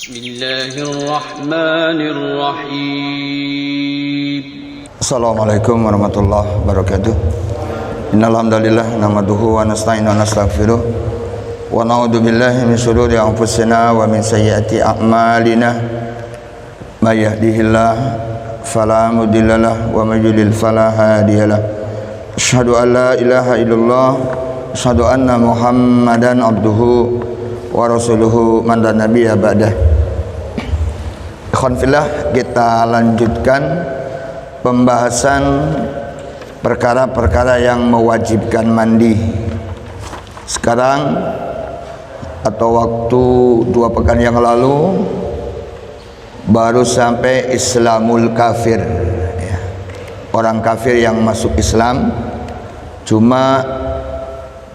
Bismillahirrahmanirrahim. Assalamualaikum warahmatullahi wabarakatuh. Innal hamdalillah nahmaduhu wa nasta'inu wa nastaghfiruh wa na'udzu billahi min shururi anfusina wa min sayyiati a'malina. May yahdihillah fala mudhillalah wa may yudlil fala hadiyalah. Asyhadu an la ilaha illallah, asyhadu anna Muhammadan abduhu wa rasuluhu man la nabiyya ba'dah. Ikhwan fillah, kita lanjutkan pembahasan perkara-perkara yang mewajibkan mandi. Sekarang atau waktu 2 pekan yang lalu baru sampai Islamul kafir, ya. Orang kafir yang masuk Islam. Cuma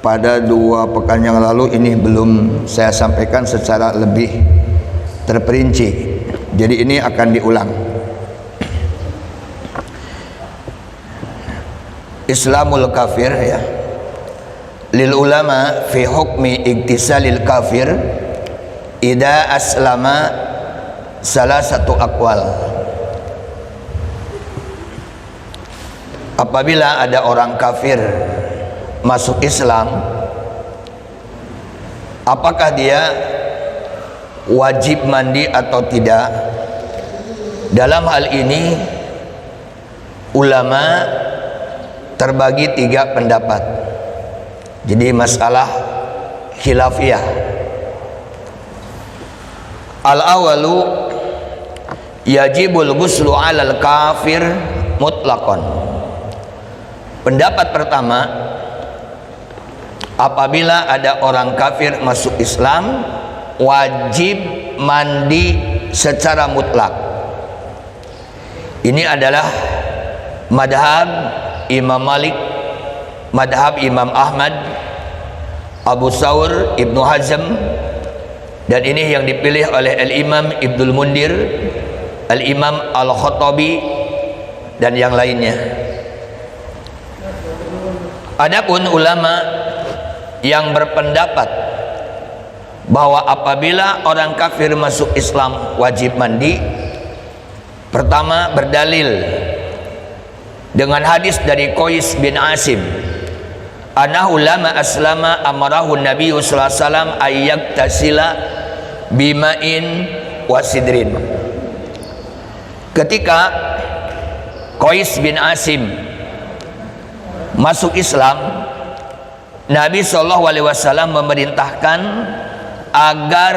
pada 2 pekan yang lalu ini belum saya sampaikan secara lebih terperinci. Jadi ini akan diulang. Islamul kafir, ya. Lil ulama fi hukmi iktisalil kafir ida aslama salah satu aqwal. Apabila ada orang kafir masuk Islam, apakah dia wajib mandi atau tidak? Dalam hal ini ulama terbagi 3 pendapat. Jadi masalah khilafiyah. Al-awalu yajibul ghuslu 'alal kafir mutlaqan. Pendapat pertama, apabila ada orang kafir masuk Islam, wajib mandi secara mutlak. Ini adalah madhab Imam Malik, madhab Imam Ahmad, Abu Thawr, Ibnu Hazm, dan ini yang dipilih oleh Al-Imam Ibnul Mundir, Al-Imam Al-Khattabi, dan yang lainnya. Adapun ulama yang berpendapat bahwa apabila orang kafir masuk Islam wajib mandi, pertama berdalil dengan hadis dari Qais bin Asim, annahu lama aslama amarahu Nabi sallallahu alaihi wasallam ayyaktasila bima'in wasidrin. Ketika Qais bin Asim masuk Islam, Nabi sallallahu alaihi wasallam memerintahkan agar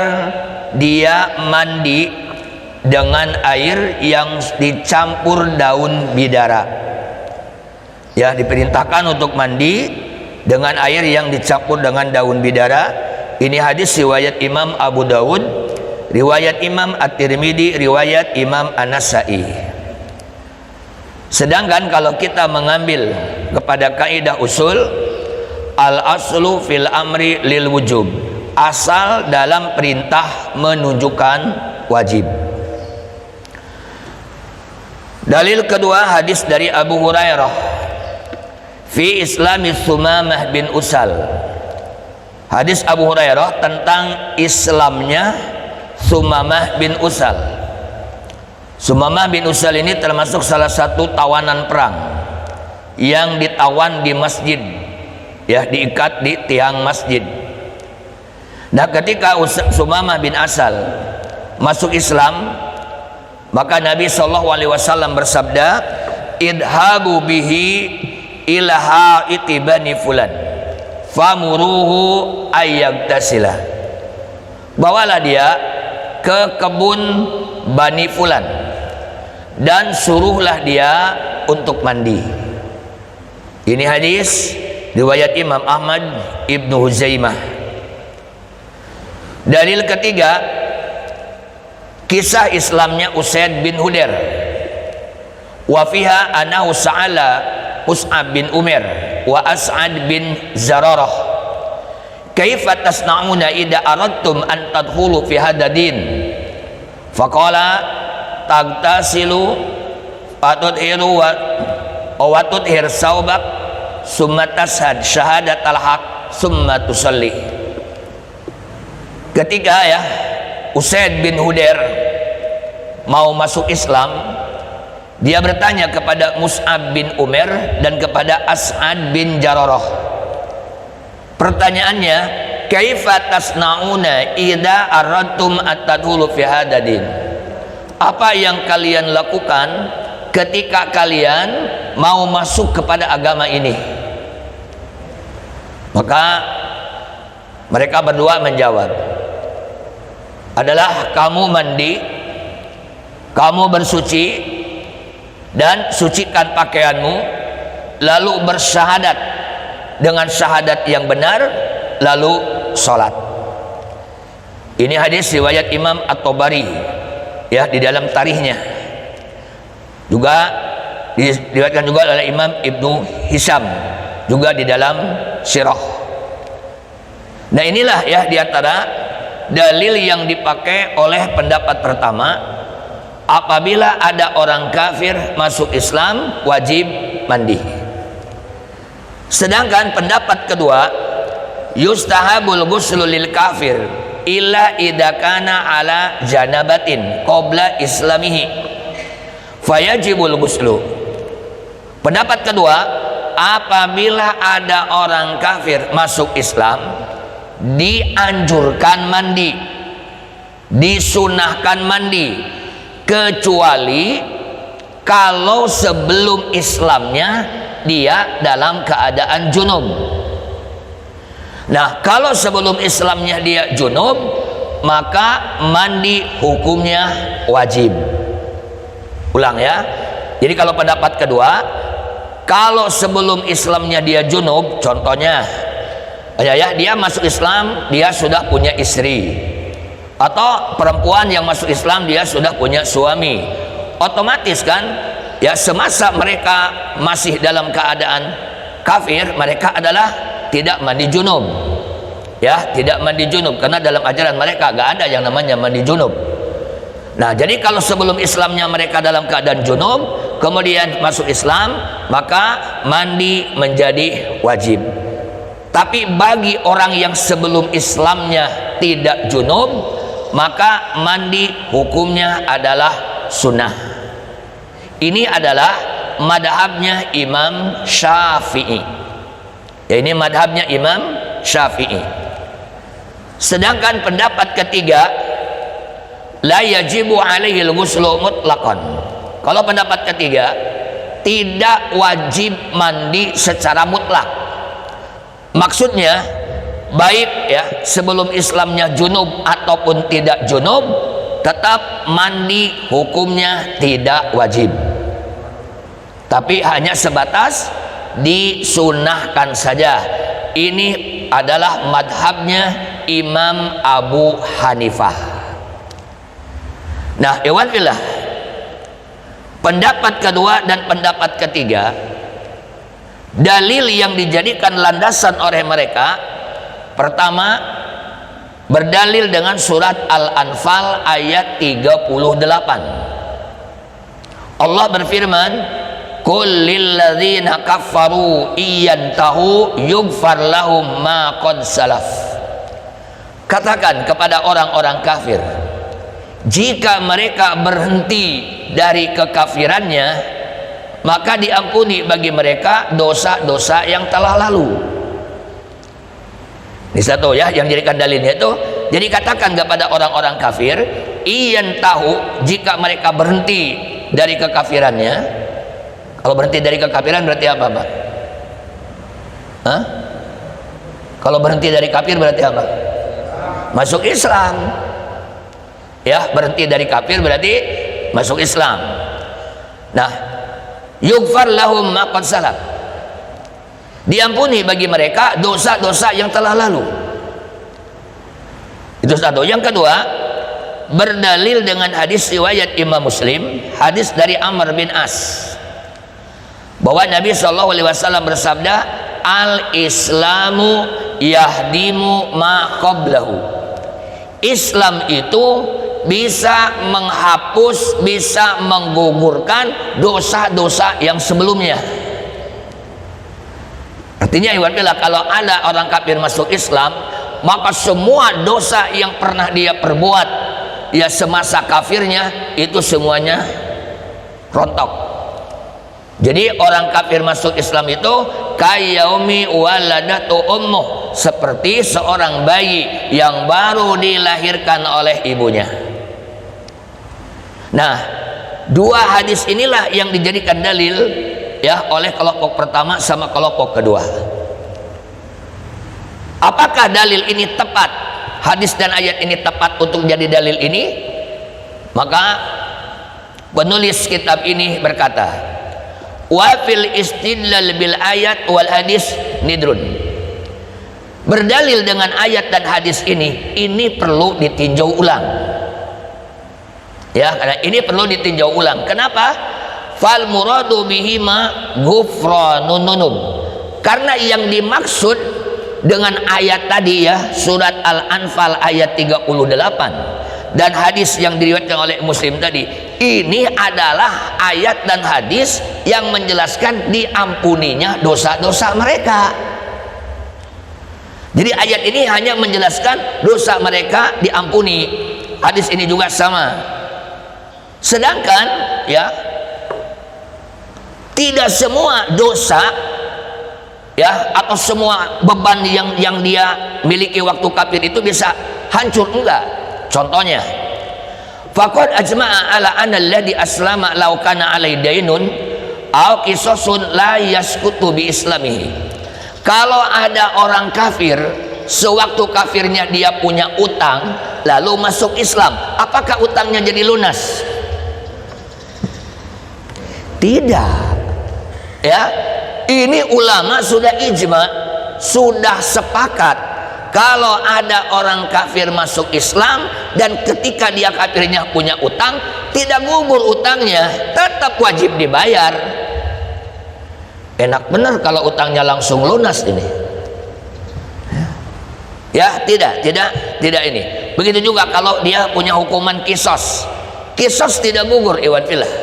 dia mandi dengan air yang dicampur daun bidara. Ya, diperintahkan untuk mandi dengan air yang dicampur dengan daun bidara. Ini hadis riwayat Imam Abu Dawud, riwayat Imam At-Tirmidzi, riwayat Imam An-Nasa'i. Sedangkan kalau kita mengambil kepada kaidah usul, al-aslu fil amri lil wujub, asal dalam perintah menunjukkan wajib. Dalil kedua, hadis dari Abu Hurairah fi islami Sumamah bin Usal. Hadis Abu Hurairah tentang Islamnya Sumamah bin Usal. Sumamah bin Usal ini termasuk salah satu tawanan perang yang ditawan di masjid, ya, diikat di tiang masjid. Nah, ketika Sumamah bin Asal masuk Islam, maka Nabi SAW bersabda, idhabu bihi ila haiti bani fulan famuruhu ayyagtasila. Bawalah dia ke kebun Bani Fulan dan suruhlah dia untuk mandi. Ini hadis riwayat Imam Ahmad, Ibnu Huzaimah. Dalil ketiga, kisah Islamnya Usaid bin Hudair. Wa fiha anahu sa'ala Mus'ab bin Umair wa As'ad bin Zararah, kaifa tasna'una idza aradtum an tadkhulu fi hadadin? Faqala tagtasilu fatudhiru wa tudhir saubak summa tashhad syahadat al-haq summa tusalli. Ketika, ya, Usaid bin Hudair mau masuk Islam, dia bertanya kepada Mus'ab bin Umair dan kepada As'ad bin Jararah. Pertanyaannya, kaifa tasnauna idza aradtum at-tadkhulu fi hadadin? Apa yang kalian lakukan ketika kalian mau masuk kepada agama ini? Maka mereka berdua menjawab, adalah kamu mandi, kamu bersuci dan sucikan pakaianmu, lalu bersyahadat dengan syahadat yang benar, lalu sholat. Ini hadis riwayat Imam At-Tabari, ya, di dalam tarikhnya. Juga diriwayatkan juga oleh Imam Ibnu Hisham juga di dalam sirah. Nah, inilah ya diantara dalil yang dipakai oleh pendapat pertama, apabila ada orang kafir masuk Islam wajib mandi. Sedangkan pendapat kedua, yustahabul ghuslu lil kafir illa idza kana ala janabatin qabla islamihi fayajibul ghuslu. Pendapat kedua, apabila ada orang kafir masuk Islam, dianjurkan mandi, disunahkan mandi, kecuali kalau sebelum Islamnya dia dalam keadaan junub. Nah, kalau sebelum Islamnya dia junub, maka mandi hukumnya wajib. Ulang ya. Jadi kalau pendapat kedua, kalau sebelum Islamnya dia junub, contohnya ya, dia masuk Islam, dia sudah punya istri, atau perempuan yang masuk Islam dia sudah punya suami, otomatis kan ya, semasa mereka masih dalam keadaan kafir, mereka adalah tidak mandi junub, ya, tidak mandi junub, karena dalam ajaran mereka gak ada yang namanya mandi junub. Nah, jadi kalau sebelum Islamnya mereka dalam keadaan junub, kemudian masuk Islam, maka mandi menjadi wajib. Tapi bagi orang yang sebelum Islamnya tidak junub, maka mandi hukumnya adalah sunnah. Ini adalah madhabnya Imam Syafi'i. Ya, ini madhabnya Imam Syafi'i. Sedangkan pendapat ketiga, la yajibu alaihi al-ghuslu mutlaqan. Kalau pendapat ketiga, tidak wajib mandi secara mutlak. Maksudnya, baik ya sebelum Islamnya junub ataupun tidak junub, tetap mandi hukumnya tidak wajib, tapi hanya sebatas disunahkan saja. Ini adalah madhabnya Imam Abu Hanifah. Nah, ikhwan fillah, pendapat kedua dan pendapat ketiga, dalil yang dijadikan landasan oleh mereka, pertama berdalil dengan surat Al-Anfal ayat 38. Allah berfirman, qul lil ladzina kafaru iyantahu yughfar lahum ma qad salaf. Katakan kepada orang-orang kafir, jika mereka berhenti dari kekafirannya, maka diampuni bagi mereka dosa-dosa yang telah lalu. Ini satu ya yang jadikan dalilnya itu. Jadi katakan kepada orang-orang kafir, iyan tahu, jika mereka berhenti dari kekafirannya. Kalau berhenti dari kekafiran berarti apa, Pak? Hah? Kalau berhenti dari kafir berarti apa? Masuk Islam. Ya, berhenti dari kafir berarti masuk Islam. Nah, yughfar lahum ma qad salaf, diampuni bagi mereka dosa-dosa yang telah lalu. Itu satu. Yang kedua, berdalil dengan hadis riwayat Imam Muslim, hadis dari Amr bin As, bahwa Nabi SAW bersabda, al-islamu yahdimu ma qablahu. Islam itu bisa menghapus, bisa menggugurkan dosa-dosa yang sebelumnya. Artinya, kalau ada orang kafir masuk Islam, maka semua dosa yang pernah dia perbuat ya semasa kafirnya itu semuanya rontok. Jadi orang kafir masuk Islam itu kayaumi waladatu ummuh, seperti seorang bayi yang baru dilahirkan oleh ibunya. Nah, dua hadis inilah yang dijadikan dalil ya oleh kelompok pertama sama kelompok kedua. Apakah dalil ini tepat? Hadis dan ayat ini tepat untuk jadi dalil ini? Maka penulis kitab ini berkata, wa fil istidlal bil ayat wal hadis nidrun. Berdalil dengan ayat dan hadis ini perlu ditinjau ulang. Ya, karena ini perlu ditinjau ulang. Kenapa? Fal muradu bihima ghufranun nunub. Karena yang dimaksud dengan ayat tadi ya, surat Al-Anfal ayat 38 dan hadis yang diriwayatkan oleh Muslim tadi, ini adalah ayat dan hadis yang menjelaskan diampuninya dosa-dosa mereka. Jadi ayat ini hanya menjelaskan dosa mereka diampuni. Hadis ini juga sama. Sedangkan ya, tidak semua dosa ya atau semua beban yang dia miliki waktu kafir itu bisa hancur, enggak. Contohnya, faqad ajma'a ala anna alladhi aslama law kana alai dainun aw qisasun la yasqutu bi islamihi. Kalau ada orang kafir, sewaktu kafirnya dia punya utang lalu masuk Islam, apakah utangnya jadi lunas? Tidak. Ya, ini ulama sudah ijma, sudah sepakat kalau ada orang kafir masuk Islam dan ketika dia kafirnya punya utang, tidak gugur utangnya, tetap wajib dibayar. Enak benar kalau utangnya langsung lunas ini. Ya, tidak ini. Begitu juga kalau dia punya hukuman kisos. Kisos tidak gugur, iwan fillah.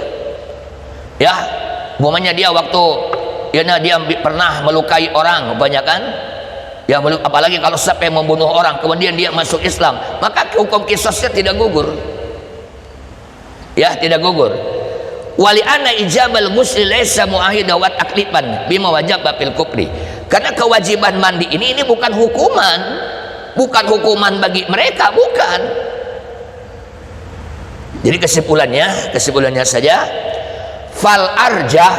Ya, umpamanya dia waktu ya, dia pernah melukai orang kebanyakan ya, apalagi kalau sampai membunuh orang kemudian dia masuk Islam, maka hukum kisosnya tidak gugur ya, tidak gugur. Wali anna ijabal ghusli laysa muahida wa takliban bima wajaba fil kufri. Karena kewajiban mandi ini bukan hukuman bagi mereka, bukan. Jadi kesimpulannya saja, fal arjah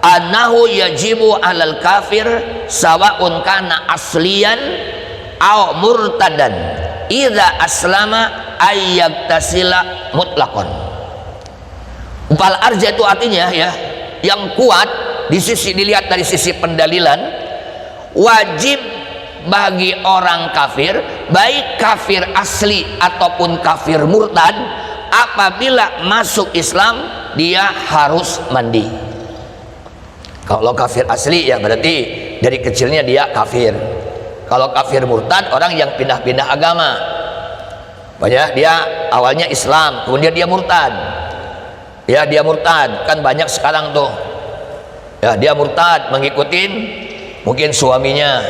annahu yajibu alal kafir sawa'un kana asliyan aw murtadan idza aslama ayyaktasila mutlaqan. Fal arjah itu artinya ya, yang kuat dilihat dari sisi pendalilan, wajib bagi orang kafir, baik kafir asli ataupun kafir murtad, apabila masuk Islam dia harus mandi. Kalau kafir asli ya berarti dari kecilnya dia kafir. Kalau kafir murtad orang yang pindah-pindah agama, banyak dia awalnya Islam kemudian dia murtad. Ya, dia murtad kan banyak sekarang tuh. Ya, dia murtad mengikutin mungkin suaminya.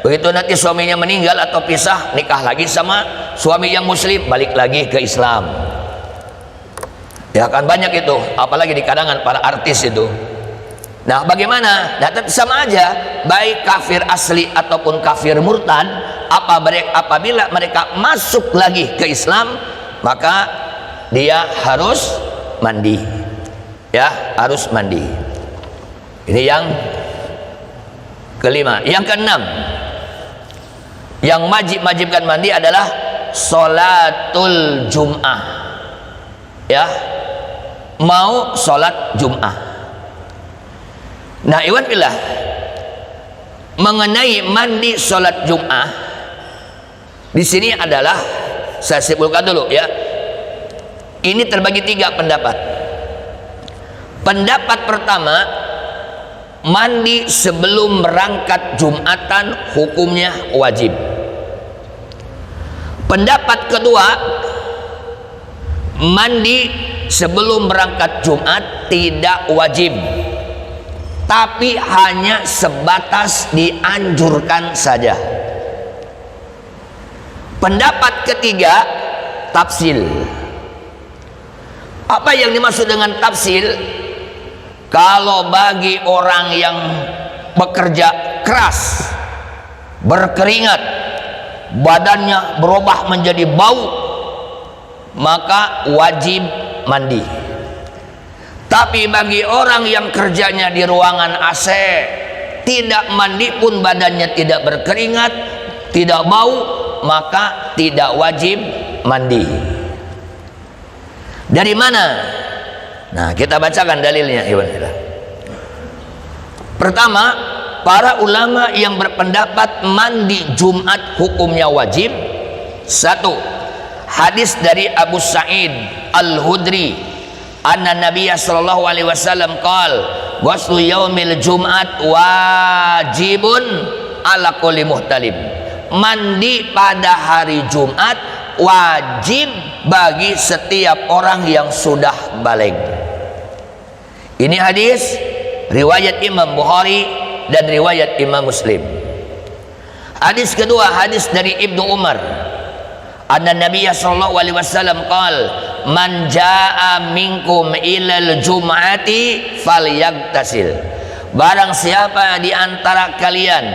Begitu nanti suaminya meninggal atau pisah, nikah lagi sama suami yang muslim, balik lagi ke Islam. Ya kan banyak itu, apalagi di kalangan para artis itu. Nah, bagaimana? Nah, sama aja, baik kafir asli ataupun kafir murtad, apabila mereka masuk lagi ke Islam, maka dia harus mandi. Ya, harus mandi. Ini yang kelima. Yang keenam, yang wajibkan mandi adalah sholatul Jum'ah. Ya, mau sholat Jum'ah. Nah, iwan billah, mengenai mandi sholat Jum'ah di sini adalah, saya simpulkan dulu ya, ini terbagi 3 pendapat. Pendapat pertama, mandi sebelum berangkat Jumatan hukumnya wajib. Pendapat kedua, mandi sebelum berangkat Jumat tidak wajib, tapi hanya sebatas dianjurkan saja. Pendapat ketiga, tafsil. Apa yang dimaksud dengan tafsil? Kalau bagi orang yang bekerja keras, berkeringat, badannya berubah menjadi bau, maka wajib mandi. Tapi bagi orang yang kerjanya di ruangan AC, tidak mandi pun badannya tidak berkeringat, tidak bau, maka tidak wajib mandi. Dari mana? Nah, kita bacakan dalilnya. Pertama, para ulama yang berpendapat mandi Jumat hukumnya wajib. Satu, hadis dari Abu Sa'id Al-Hudri, anna Nabiya sallallahu alaihi wasallam qala, ghuslu yaumil Jum'at wajibun ala kulli muhtalim. Mandi pada hari Jumat wajib bagi setiap orang yang sudah baligh. Ini hadis riwayat Imam Bukhari dan riwayat Imam Muslim. Hadis kedua, hadis dari Ibnu Umar, anna Nabiya sallallahu alaihi wasallam qala, man jaa minkum ilal jum'ati falyagtasil. Barang siapa di antara kalian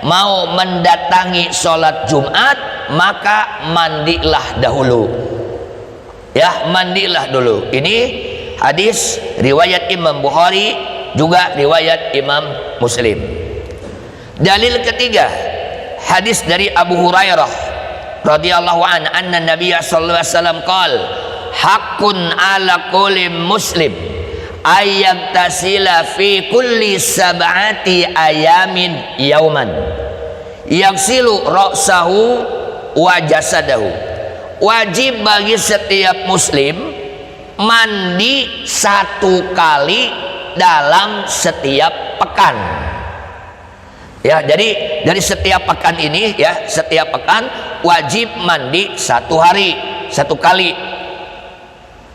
mau mendatangi sholat Jumat, maka mandilah dahulu. Ya, mandilah dulu. Ini hadis riwayat Imam Bukhari, juga riwayat Imam Muslim. Dalil ketiga, hadis dari Abu Hurairah radhiyallahu an, anna Nabiya sallallahu alaihi wasallam qala, haqqun ala kulli muslim ayyagtasila fi kulli sab'ati ayamin yauman yaghsilu ra'sahu wa jasadahu. Wajib bagi setiap muslim mandi 1 kali dalam setiap pekan. Ya, jadi dari setiap pekan ini, ya, setiap pekan wajib mandi 1 hari, 1 kali.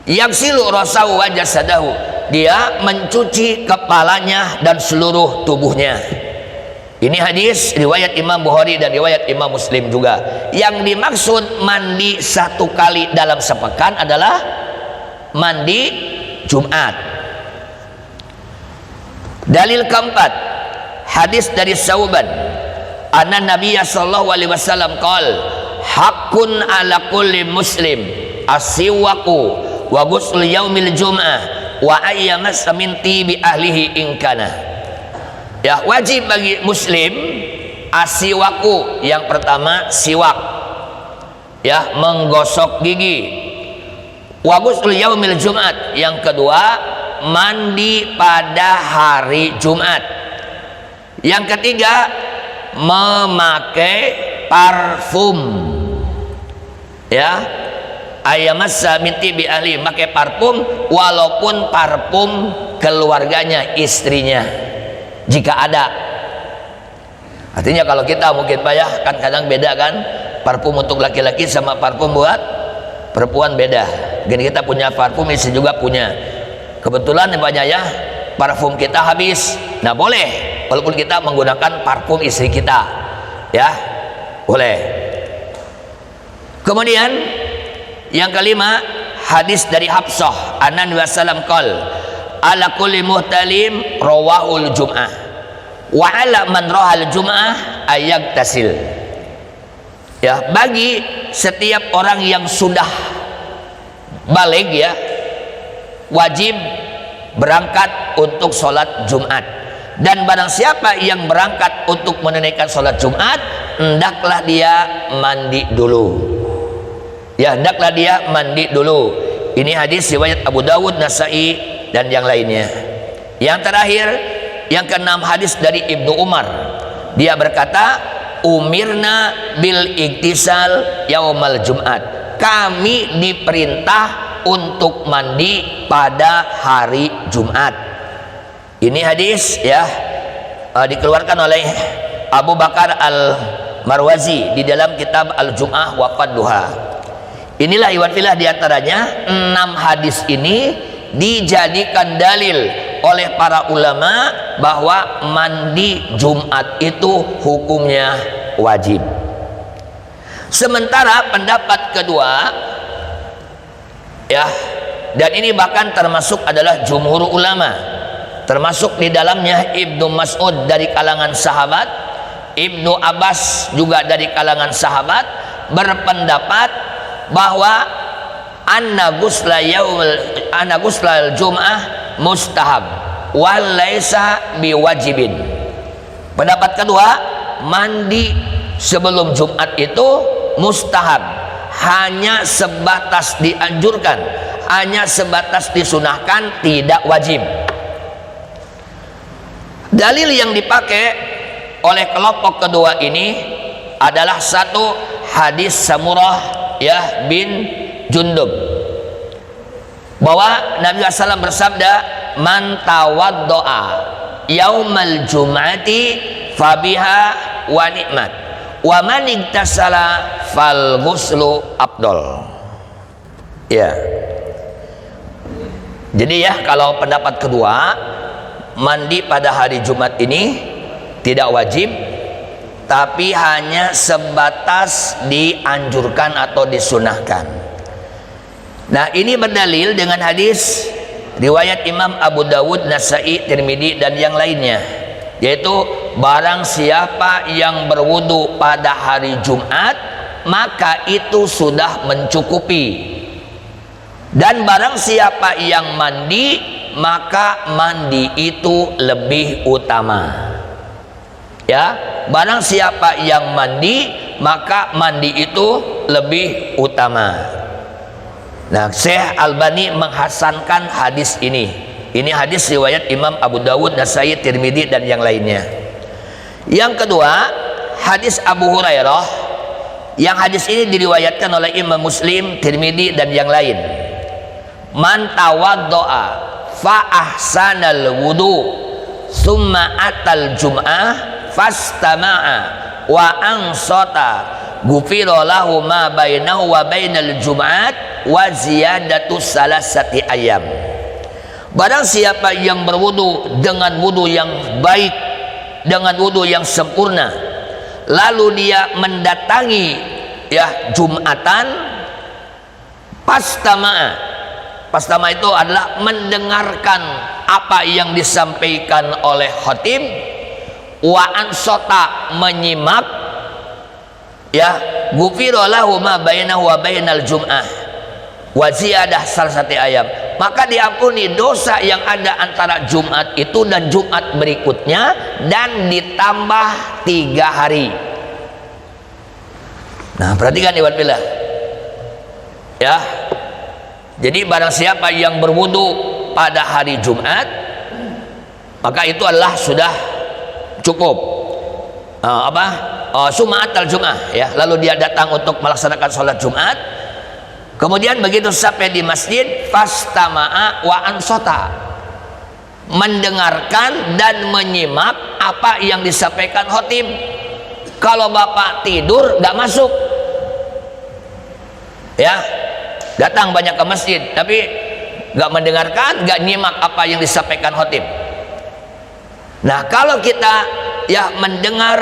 Yaghsilu ra'sahu wa jasadahu, dia mencuci kepalanya dan seluruh tubuhnya. Ini hadis riwayat Imam Bukhari dan riwayat Imam Muslim juga. Yang dimaksud mandi 1 kali dalam sepekan adalah mandi Jumat. Dalil keempat, hadis dari Sauban, anna Nabiya sallallahu alaihi wasallam qala, haqqun ala kulli muslim as-siwaku wa ghusl yaumil jum'ah wa ayyamas min tibi ahlihi in kana. Ya, wajib bagi muslim as-siwaku, yang pertama siwak, ya, menggosok gigi. Wa ghusl yaumil jum'at, yang kedua mandi pada hari Jumat. Yang ketiga memakai parfum, ya, ayamassa min tibi ahli, pakai parfum walaupun parfum keluarganya, istrinya, jika ada. Artinya kalau kita mungkin payah kan, kadang beda kan, parfum untuk laki-laki sama parfum buat perempuan beda. Gini, kita punya parfum, istri juga punya. Kebetulan banyak, ya, parfum kita habis, nah boleh walaupun kita menggunakan parfum istri kita, ya, boleh. Kemudian yang kelima, hadis dari Hafsah, anna Nabi sallam qol, ala kulli muhtalim rawahul jum'ah wa ala man rawahul jum'ah ayagtasil. Ya, bagi setiap orang yang sudah baligh, ya, wajib berangkat untuk sholat Jumat. Dan barang siapa yang berangkat untuk menunaikan sholat Jumat, hendaklah dia mandi dulu. Ya, hendaklah dia mandi dulu. Ini hadis riwayat Abu Dawud, Nasai dan yang lainnya. Yang terakhir, yang keenam, hadis dari Ibnu Umar. Dia berkata, umirna bil iktisal yaumal Jum'at. Kami diperintah untuk mandi pada hari Jumat. Ini hadis, ya, dikeluarkan oleh Abu Bakar Al-Marwazi di dalam kitab Al-Jum'ah wa Fadluha. Inilah iwan filah diantaranya 6 hadis ini dijadikan dalil oleh para ulama bahwa mandi Jumat itu hukumnya wajib. Sementara pendapat kedua, Ya, dan ini bahkan termasuk adalah jumhur ulama, termasuk di dalamnya Ibnu Mas'ud dari kalangan sahabat, Ibnu Abbas juga dari kalangan sahabat, berpendapat bahwa anna guslal jum'ah mustahab wal laisa biwajibin. Pendapat kedua, mandi sebelum Jumat itu mustahab, hanya sebatas dianjurkan, hanya sebatas disunahkan, tidak wajib. Dalil yang dipakai oleh kelompok kedua ini adalah satu hadis Samurah ya bin Jundub, bahwa Nabi SAW bersabda, man tawaddo'a yaumal jum'ati fabiha wa ni'mat wa man igtasala fal ghuslu afdal. Ya, jadi ya, kalau pendapat kedua, mandi pada hari Jumat ini tidak wajib, tapi hanya sebatas dianjurkan atau disunahkan. Nah, ini berdalil dengan hadis riwayat Imam Abu Dawud, Nasai, Tirmidzi dan yang lainnya, yaitu barang siapa yang berwudu pada hari Jumat maka itu sudah mencukupi, dan barang siapa yang mandi maka mandi itu lebih utama. Ya, barang siapa yang mandi maka mandi itu lebih utama. Nah, Syekh Albani menghasankan hadis ini. Ini hadis riwayat Imam Abu Dawud, Nasai, Tirmidzi dan yang lainnya. Yang kedua, hadis Abu Hurairah, yang hadis ini diriwayatkan oleh Imam Muslim, Tirmidzi dan yang lain. Man tawaddo'a fa ahsanal wudu summa atal jum'ah fastama'a wa ansata ghufira lahu ma bainahu wa bainal jum'at wa ziyadatu salasati ayam. Barang siapa yang berwudu dengan wudu yang baik, dengan wudu yang sempurna, lalu dia mendatangi ya Jumatan, pastama itu adalah mendengarkan apa yang disampaikan oleh khatib, wa ansota menyimak, ya, ghufira lahu ma bainahu wa bainal jum'ah wa ziyadah salasati ayam, maka diampuni dosa yang ada antara Jumat itu dan Jumat berikutnya, dan ditambah 3 hari. Nah, perhatikan iwan billah ya. Jadi barang siapa yang berwudu pada hari Jumat, maka itu adalah sudah cukup. Sumat al-Jum'ah ya, lalu dia datang untuk melaksanakan sholat Jumat, kemudian begitu sampai di masjid, fastama'a wa ansota, mendengarkan dan menyimak apa yang disampaikan khatib. Kalau bapak tidur nggak masuk ya, datang banyak ke masjid tapi nggak mendengarkan, nggak nyimak apa yang disampaikan khatib. Nah, kalau kita ya mendengar,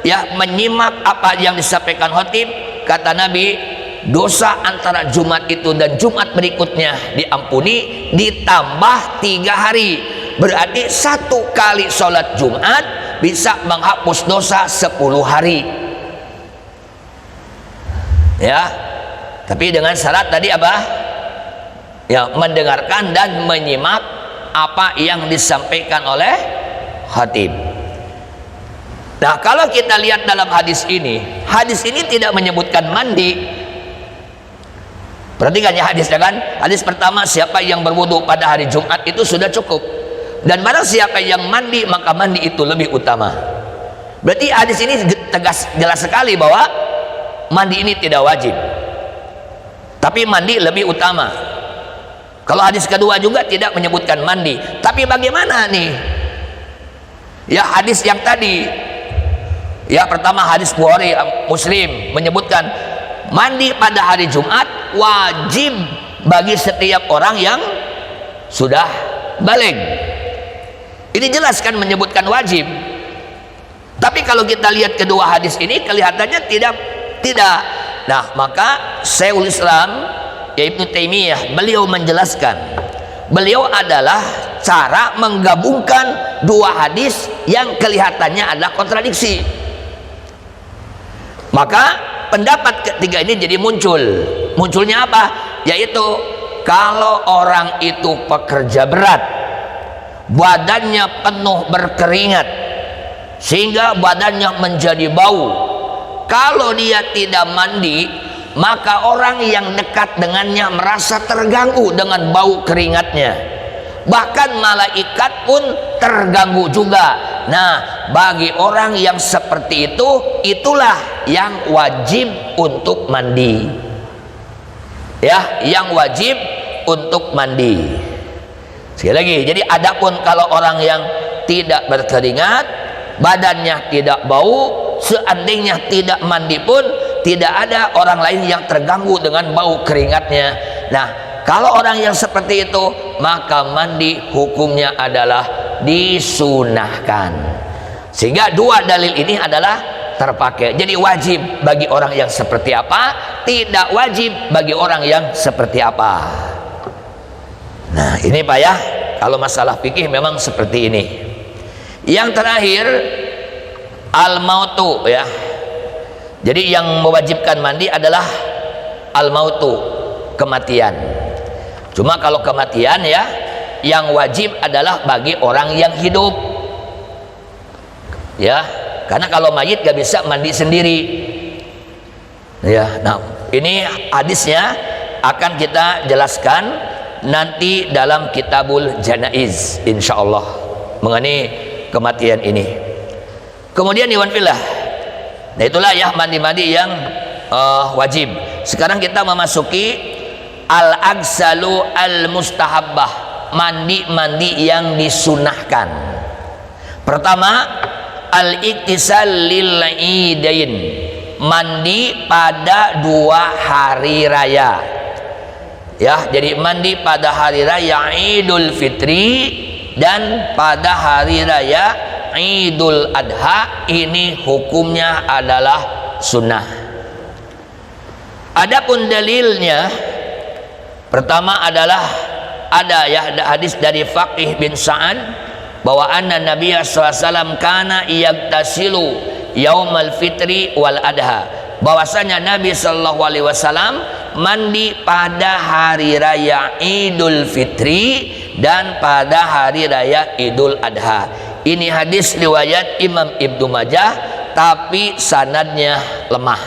ya menyimak apa yang disampaikan khatib, kata Nabi, dosa antara Jumat itu dan Jumat berikutnya diampuni, ditambah 3 hari. Berarti 1 kali sholat Jumat bisa menghapus dosa 10 hari. Ya, tapi dengan syarat tadi apa? Ya, mendengarkan dan menyimak apa yang disampaikan oleh khatib. Nah, kalau kita lihat dalam hadis ini tidak menyebutkan mandi. Perhatikan ya hadisnya kan. Hadis pertama, siapa yang berwudu pada hari Jumat itu sudah cukup, dan barang siapa yang mandi maka mandi itu lebih utama. Berarti hadis ini tegas, jelas sekali bahwa mandi ini tidak wajib, tapi mandi lebih utama. Kalau hadis kedua juga tidak menyebutkan mandi, tapi bagaimana nih ya hadis yang tadi ya, pertama hadis Bukhari, Muslim menyebutkan mandi pada hari Jumat wajib bagi setiap orang yang sudah baligh. Ini jelas kan menyebutkan wajib. Tapi kalau kita lihat kedua hadis ini kelihatannya tidak. Nah, maka Syekhul Islam yaitu Taimiyah, beliau menjelaskan, beliau adalah cara menggabungkan dua hadis yang kelihatannya adalah kontradiksi. Maka pendapat ketiga ini jadi munculnya apa? Yaitu kalau orang itu pekerja berat, badannya penuh berkeringat sehingga badannya menjadi bau, kalau dia tidak mandi, maka orang yang dekat dengannya merasa terganggu dengan bau keringatnya. Bahkan malaikat pun terganggu juga. Nah, bagi orang yang seperti itu, itulah yang wajib untuk mandi. Ya, yang wajib untuk mandi. Sekali lagi, jadi adapun kalau orang yang tidak berkeringat, badannya tidak bau, seandainya tidak mandi pun tidak ada orang lain yang terganggu dengan bau keringatnya. Nah, kalau orang yang seperti itu, maka mandi hukumnya adalah disunahkan. Sehingga dua dalil ini adalah terpakai. Jadi wajib bagi orang yang seperti apa, tidak wajib bagi orang yang seperti apa. Nah, ini Pak ya, kalau masalah fikih memang seperti ini. Yang terakhir, al-mautu ya. Jadi yang mewajibkan mandi adalah al-mautu, kematian. Cuma kalau kematian ya, yang wajib adalah bagi orang yang hidup. Ya, karena kalau mayit gak bisa mandi sendiri. Ya, nah ini hadisnya akan kita jelaskan nanti dalam Kitabul Janaiz insyaallah mengenai kematian ini. Kemudian iwan fillah, nah itulah ya mandi-mandi yang wajib. Sekarang kita memasuki al-agsalu al-mustahabbah, mandi-mandi yang disunahkan. Pertama, al-iktisal lil-idain, mandi pada dua hari raya. Ya, jadi mandi pada hari raya Idul Fitri dan pada hari raya Idul Adha, ini hukumnya adalah sunnah. Adapun dalilnya, pertama adalah ada hadis dari Faqih bin Sa'ad bahwa anna Nabiya SAW kana yagtasilu yaumal fitri wal adha, bahwasanya Nabi SAW mandi pada hari raya Idul Fitri dan pada hari raya Idul Adha. Ini hadis riwayat Imam Ibnu Majah, tapi sanadnya lemah.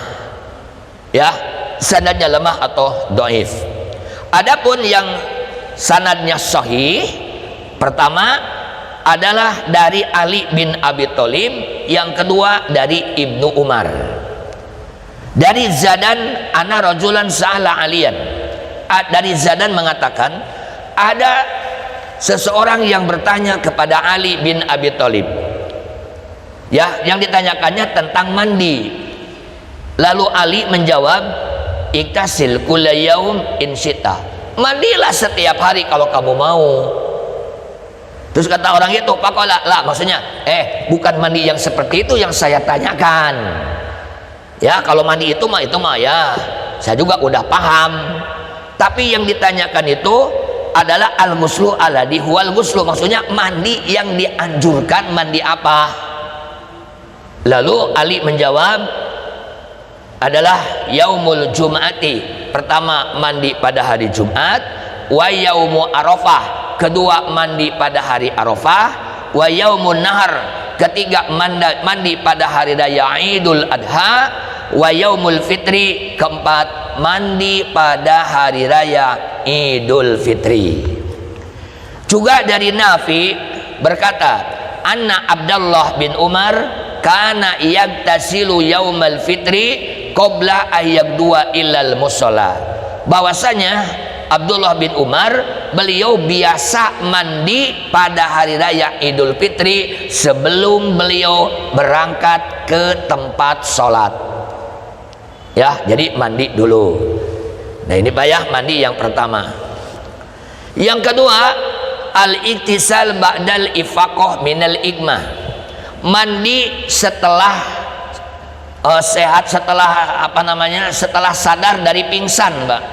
Ya, sanadnya lemah atau dhaif. Adapun yang sanadnya sahih, pertama adalah dari Ali bin Abi Thalib, yang kedua dari Ibnu Umar. Dari Zadan ana rajulan sa'ala aliyan. Dari Zadan mengatakan ada seseorang yang bertanya kepada Ali bin Abi Thalib. Ya, yang ditanyakannya tentang mandi. Lalu Ali menjawab, iktasil kulla yaum in syita, mandilah setiap hari kalau kamu mau. Terus kata orang itu, pakola lah, maksudnya bukan mandi yang seperti itu yang saya tanyakan. Ya, kalau mandi itu mah ya saya juga udah paham, tapi yang ditanyakan itu adalah al-ghuslu alladhi huwal ghuslu, maksudnya mandi yang dianjurkan, mandi apa. Lalu Ali menjawab adalah yaumul jum'ati, pertama mandi pada hari Jumat, wa yaumu arafah, kedua mandi pada hari Arafah, wa yaumun nahar, ketiga mandi pada hari raya Idul Adha, wa yaumul fitri, keempat mandi pada hari raya Idul Fitri. Juga dari Nafi berkata, anna Abdullah bin Umar kana yagtasilu yaumal fitri qabla ayyabdua illal musalla, bahwasanya Abdullah bin Umar beliau biasa mandi pada hari raya Idul Fitri sebelum beliau berangkat ke tempat sholat. Ya, jadi mandi dulu. Nah ini Pak ya, mandi yang pertama. Yang kedua, al-iktisal ba'dal ifaqah minal igmah, mandi setelah sehat, setelah setelah sadar dari pingsan, Mbak.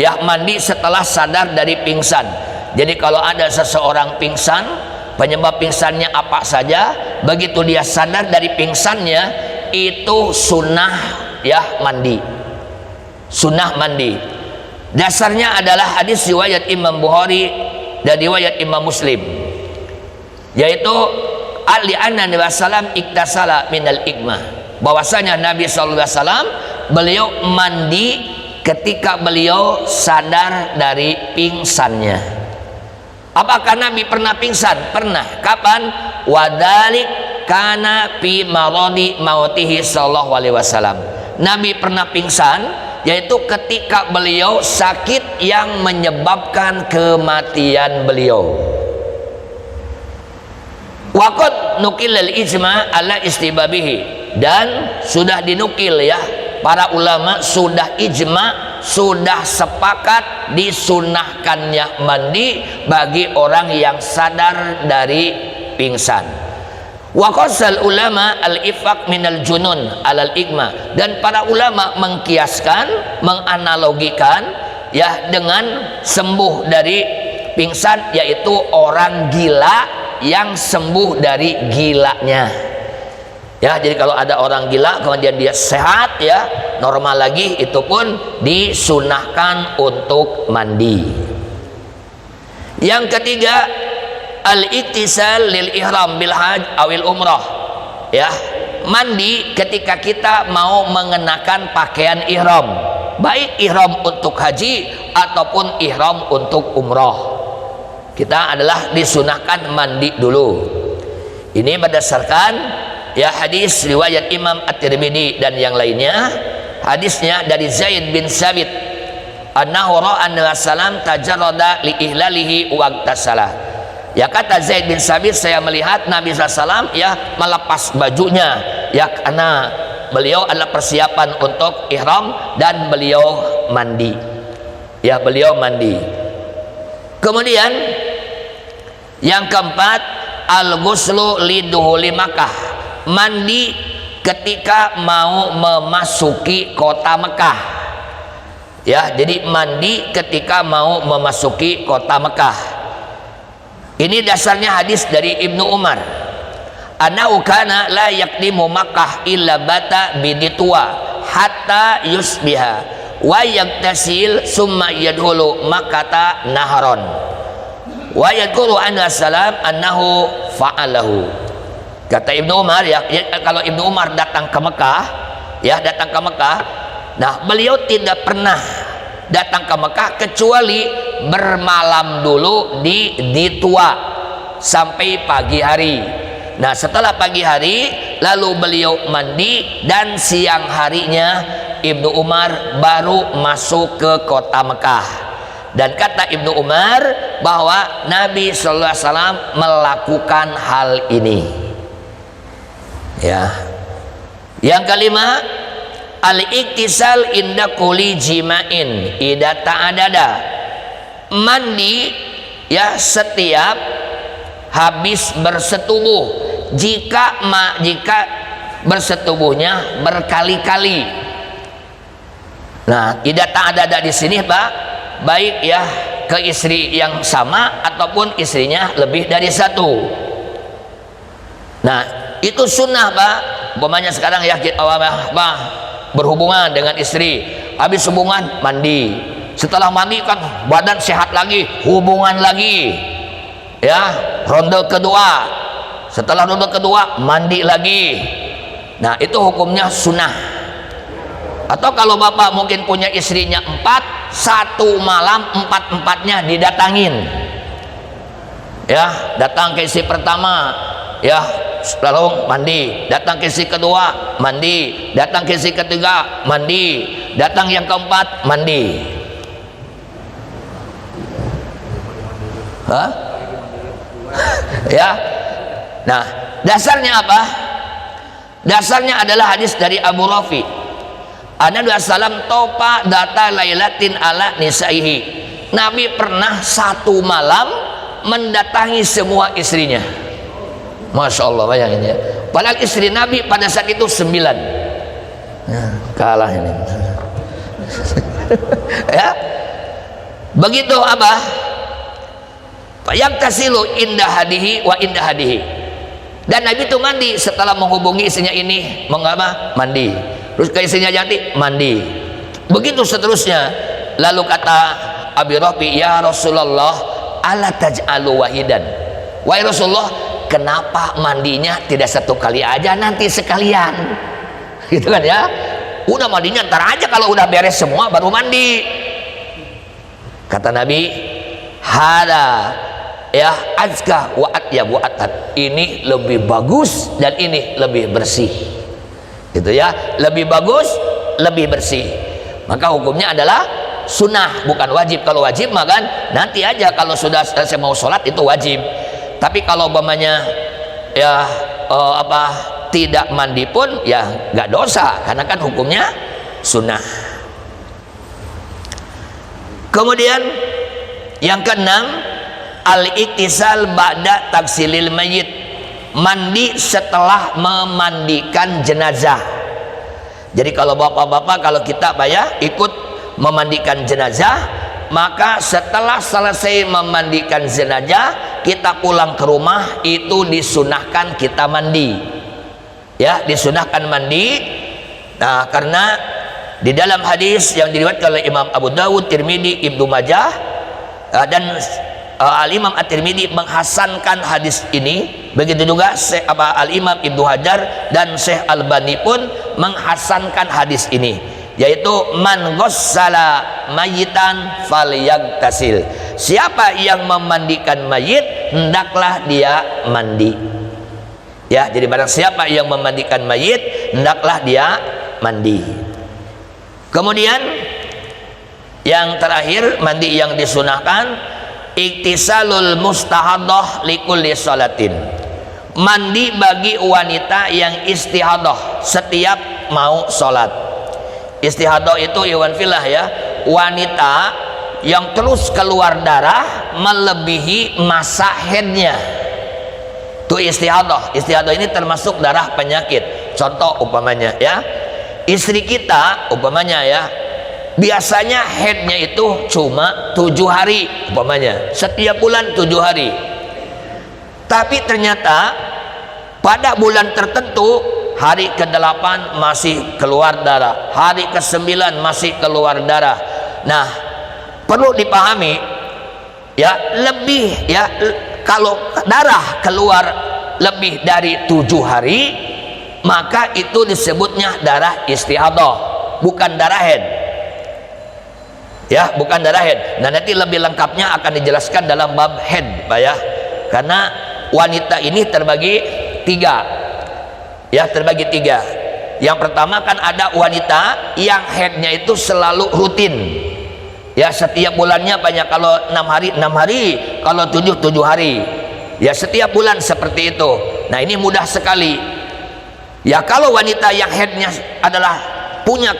ya mandi setelah sadar dari pingsan. Jadi kalau ada seseorang pingsan, penyebab pingsannya apa saja, begitu dia sadar dari pingsannya, itu sunnah ya mandi. Sunnah mandi. Dasarnya adalah hadis riwayat Imam Bukhari dan riwayat Imam Muslim, yaitu al-li'anna Nabi sallam iktasala minal ikmah, bahwasanya Nabi SAW beliau mandi ketika beliau sadar dari pingsannya. Apakah Nabi pernah pingsan? Pernah. Kapan? Wadalik kana fi maradi mautihi sallallahu alaihi wasallam. Nabi pernah pingsan, yaitu ketika beliau sakit yang menyebabkan kematian beliau. Waqad nukil al-ijma' ala istibabihi, dan sudah dinukil ya, para ulama sudah ijma', sudah sepakat disunahkannya mandi bagi orang yang sadar dari pingsan. Wa qasal ulama al-ifaq minal junun alal igma, dan para ulama mengkiaskan, menganalogikan ya dengan sembuh dari pingsan, yaitu orang gila yang sembuh dari gilanya. Ya, jadi kalau ada orang gila kemudian dia sehat ya, normal lagi, itu pun disunahkan untuk mandi. Yang ketiga, al-iktisal lil ihram bil haj awil umrah. Ya, mandi ketika kita mau mengenakan pakaian ihram, baik ihram untuk haji ataupun ihram untuk umrah. Kita adalah disunahkan mandi dulu. Ini berdasarkan ya hadis riwayat Imam At-Tirmidzi dan yang lainnya. Hadisnya dari Zaid bin Sabit, annahu ra'a an-nabiy tajarrada li ihlalihi waqtasalah. Ya, kata Zaid bin Sabit, saya melihat Nabi SAW ya melepas bajunya ya, karena beliau adalah persiapan untuk ihram dan beliau mandi. Ya, beliau mandi. Kemudian yang keempat, al-ghuslu liduhuli Makkah, mandi ketika mau memasuki kota Mekah. Ya, jadi mandi ketika mau memasuki kota Mekah. Ini dasarnya hadis dari Ibnu Umar. Annahu kana la yaqdimu Makkah illa bata biditwa hatta yusbiha wa yaktasil summa yadhulu Makkata naharon. Wa yadhkuru anna salam annahu fa'alahu. Kata Ibnu Umar ya, kalau Ibnu Umar datang ke Mekah, ya datang ke Mekah, nah beliau tidak pernah datang ke Mekah kecuali bermalam dulu di Tua sampai pagi hari. Nah, setelah pagi hari lalu beliau mandi, dan siang harinya Ibnu Umar baru masuk ke kota Mekah. Dan kata Ibnu Umar bahwa Nabi sallallahu alaihi wasallam melakukan hal ini. Ya. Yang kelima, al-iktisal inda kulli jima'in idza ta'adada, mandi ya setiap habis bersetubuh, jika bersetubuhnya berkali-kali. Nah, idza ta'adada di sini Pak, baik ya ke istri yang sama ataupun istrinya lebih dari satu. Nah, itu sunnah Pak. Umpamanya sekarang ya kita berhubungan dengan istri, habis hubungan mandi, setelah mandi kan badan sehat lagi, hubungan lagi ya, ronde kedua, setelah ronde kedua mandi lagi. Nah, itu hukumnya sunnah. Atau kalau bapak mungkin punya istrinya 4, satu malam 4-4-nya didatangin ya, datang ke istri pertama ya lalu mandi, datang ke istri kedua mandi, datang ke istri ketiga mandi, datang yang keempat mandi. Hah? Ya. Nah, dasarnya apa? Dasarnya adalah hadis dari Abu Rafi. Nabi sallam topa data lailatin ala nisaihi. Nabi pernah satu malam mendatangi semua istrinya. Masya Allah, bayangin ya. Padahal istri Nabi pada saat itu 9. Ya, kalah ini. Ya. Begitu Abah, yang tasilu indah hadihi wa indah hadihi. Dan Nabi itu mandi setelah menghubungi istrinya ini, mengapa? Mandi. Terus ke istrinya Yanti, mandi. Begitu seterusnya. Lalu kata Abi Rafi, ya Rasulullah, ala taj'alu wahidan. Wahai Rasulullah, kenapa mandinya tidak satu kali aja, nanti sekalian? Gitu kan ya. Udah mandinya ntar aja, kalau udah beres semua baru mandi. Kata Nabi, hada ya azka wa atyab wa atat. Ini lebih bagus dan ini lebih bersih. Gitu ya, lebih bagus, lebih bersih. Maka hukumnya adalah sunnah, bukan wajib. Kalau wajib maka nanti aja, kalau sudah selesai mau sholat itu wajib. Tapi kalau umpamanya ya tidak mandi pun ya nggak dosa, karena kan hukumnya sunnah. Kemudian yang keenam, al-iktisal ba'da taksilil mayyit, mandi setelah memandikan jenazah. Jadi kalau bapak-bapak, kalau kita ikut memandikan jenazah, maka setelah selesai memandikan jenazah kita pulang ke rumah, itu disunahkan kita mandi, ya, disunahkan mandi. Nah, karena di dalam hadis yang diriwayatkan oleh Imam Abu Dawud, Tirmidzi, Ibnu Majah dan Al-Imam At-Tirmidzi menghasankan hadis ini. Begitu juga Al-Imam Ibnu Hajar dan Syekh Albani pun menghasankan hadis ini, yaitu man ghassala mayitan falyagtasil. Siapa yang memandikan mayit, hendaklah dia mandi. Ya, jadi barang siapa yang memandikan mayit, hendaklah dia mandi. Kemudian yang terakhir, mandi yang disunahkan, iktisalul mustahadah likulli salatin. Mandi bagi wanita yang istihadah setiap mau sholat. Istihadah itu iwan filah ya, wanita yang terus keluar darah melebihi masa haidnya. Itu istihadah. Istihadah ini termasuk darah penyakit. Contoh umpamanya ya, istri kita umpamanya ya, biasanya haidnya itu cuma 7 hari umpamanya, setiap bulan 7 hari. Tapi ternyata pada bulan tertentu, hari ke-8 masih keluar darah, hari ke-9 masih keluar darah. Nah, perlu dipahami ya, lebih ya, kalau darah keluar lebih dari 7 hari, maka itu disebutnya darah istihadah, bukan darah haid. Ya, bukan darah haid. Nah, nanti lebih lengkapnya akan dijelaskan dalam bab haid, Pak ya. Karena wanita ini terbagi 3. Ya, terbagi 3. Yang pertama kan ada wanita yang haidnya itu selalu rutin. Ya, setiap bulannya banyak, kalau 6 hari 6 hari, kalau 7 hari. Ya, setiap bulan seperti itu. Nah, ini mudah sekali. Ya, kalau wanita yang haidnya adalah punya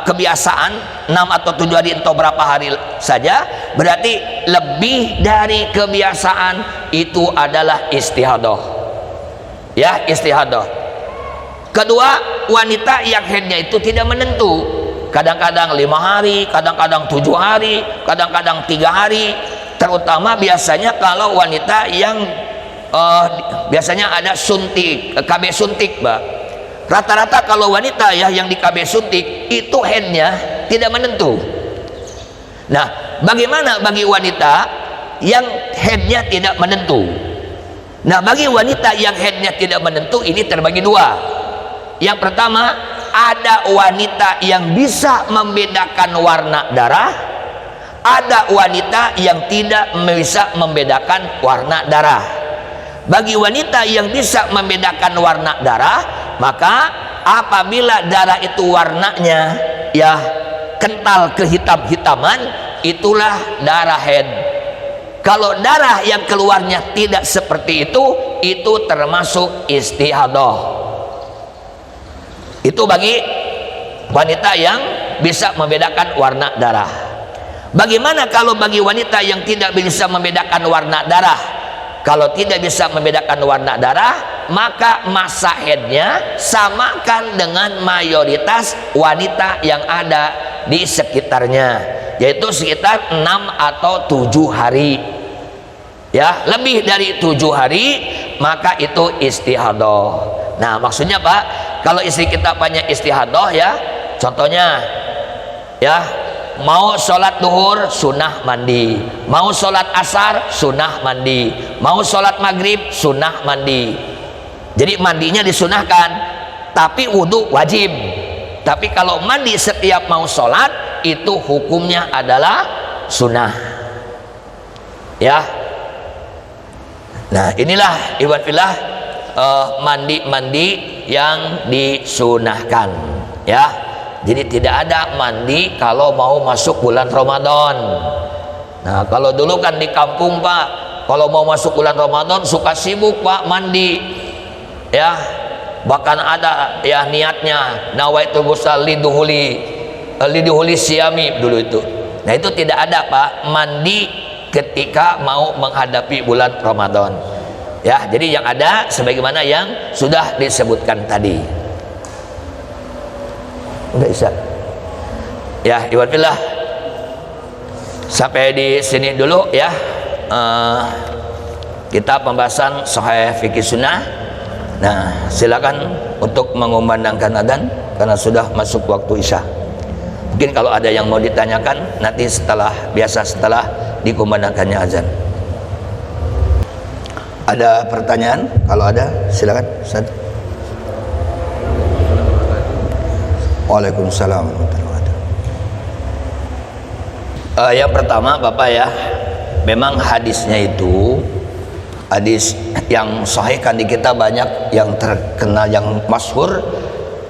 kebiasaan 6 atau 7 hari atau berapa hari saja, berarti lebih dari kebiasaan, itu adalah istihadah. Ya, istihadah. Kedua, wanita yang haidnya itu tidak menentu, kadang-kadang 5 hari, kadang-kadang 7 hari, kadang-kadang 3 hari. Terutama biasanya kalau wanita yang biasanya ada suntik, KB suntik, Mbak. Rata-rata kalau wanita ya yang di KB suntik itu haidnya tidak menentu. Nah, bagaimana bagi wanita yang haidnya tidak menentu? Nah, bagi wanita yang haidnya tidak menentu ini terbagi 2. Yang pertama, ada wanita yang bisa membedakan warna darah, ada wanita yang tidak bisa membedakan warna darah. Bagi wanita yang bisa membedakan warna darah, maka apabila darah itu warnanya ya kental kehitam-hitaman, itulah darah haid. Kalau darah yang keluarnya tidak seperti itu termasuk istihadah. Itu bagi wanita yang bisa membedakan warna darah. Bagaimana kalau bagi wanita yang tidak bisa membedakan warna darah? Kalau tidak bisa membedakan warna darah, maka masa haidnya samakan dengan mayoritas wanita yang ada di sekitarnya. yaitu sekitar 6 atau 7 hari. Ya, lebih dari 7 hari maka itu istihadah. Nah, maksudnya Pak, kalau istri kita banyak istihadah ya, contohnya ya, mau sholat duhur sunnah mandi, mau sholat asar sunnah mandi, mau sholat maghrib sunnah mandi. Jadi mandinya disunahkan, tapi wudhu wajib. Tapi kalau mandi setiap mau sholat itu hukumnya adalah sunnah. Ya. Nah, inilah iwan fillah mandi-mandi yang disunahkan. Ya. Jadi tidak ada mandi kalau mau masuk bulan Ramadan. Nah, kalau dulu kan di kampung Pak, kalau mau masuk bulan Ramadan suka sibuk Pak mandi. Ya, bahkan ada ya niatnya nawaitul ghusl liduhuli siyami dulu itu. Nah, itu tidak ada Pak mandi ketika mau menghadapi bulan Ramadan. Ya, jadi yang ada sebagaimana yang sudah disebutkan tadi. Udah Isa. Ya, iwan fillah. Sampai di sini dulu ya. Kita pembahasan Sahih Fikih Sunnah. Nah, silakan untuk mengumandangkan adzan karena sudah masuk waktu Isya. Mungkin kalau ada yang mau ditanyakan nanti setelah dikumandangkannya azan. Ada pertanyaan? Kalau ada silakan Ustaz. Waalaikumsalam warahmatullahi wabarakatuh. Yang pertama Bapak ya, memang hadisnya itu hadis yang sahih kan di kita banyak yang terkenal, yang masyhur